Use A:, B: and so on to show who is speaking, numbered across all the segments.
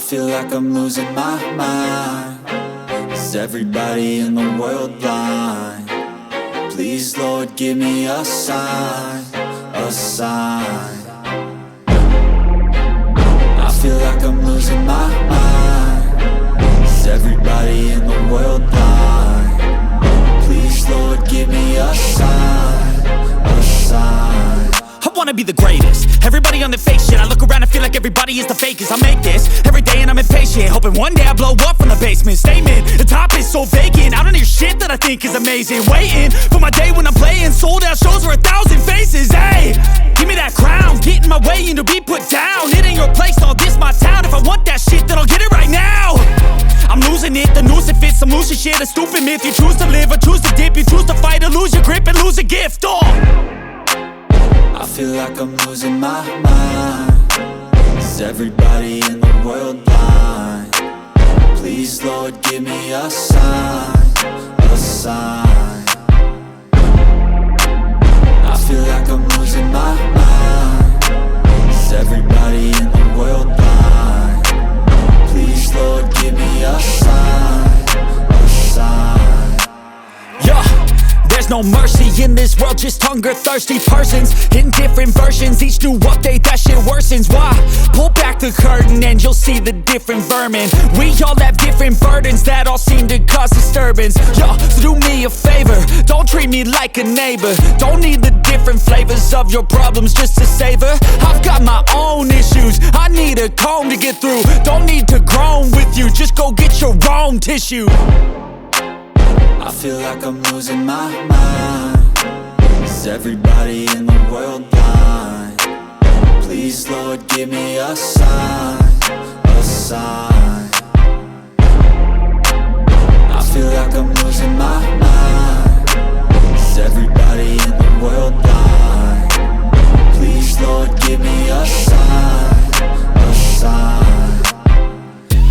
A: feel like I'm losing my mind. Is everybody in the world blind? Please, Lord, give me a sign, a sign. I feel like I'm losing my mind. Is everybody in the world blind? Please, Lord, give me a sign, a sign.
B: I wanna be the greatest. Everybody on the fake shit. I look around and feel like everybody is the fakest. I make this every day and I'm impatient, hoping one day I blow up from the basement. Statement, the top is so vacant. I don't hear shit that I think is amazing. Waiting for my day when I'm playing sold out shows for 1,000 faces. Hey, give me that crown, get in my way and to be put down. It ain't your place, all this my town. If I want that shit, then I'll get it right now. I'm losing it, the noose it fits. I'm losing shit, a stupid myth. You choose to live or choose to dip. You choose to fight or lose your grip and lose a gift.
A: I feel like I'm losing my mind. Is everybody in the world blind? Please, Lord, give me a sign, a sign. I feel like I'm losing my mind. Is everybody in the world blind? Please, Lord, give me a sign, a sign.
B: Yeah. There's no mercy in this world, just hunger-thirsty persons in different versions. Each new update, that shit worsens. Why? Pull back the curtain and you'll see the different vermin. We all have different burdens that all seem to cause disturbance. Yo, so do me a favor, don't treat me like a neighbor. Don't need the different flavors of your problems just to savor. I've got my own issues, I need a comb to get through. Don't need to groan with you, just go get your own tissue.
A: I feel like I'm losing my mind. Is everybody in the world blind? Please, Lord, give me a sign, a sign. I feel like I'm losing my mind. Is everybody in the world blind? Please, Lord, give me a sign, a sign.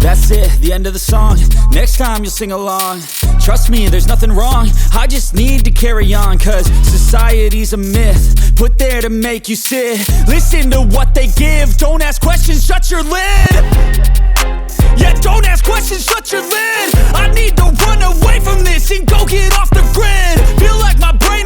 B: That's it, the end of the song. Next time you'll sing along. Trust me, there's nothing wrong. I just need to carry on, cause society's a myth put there to make you sit. Listen to what they give. Don't ask questions, shut your lid. Yeah, don't ask questions, shut your lid. I need to run away from this and go get off the grid. Feel like my brain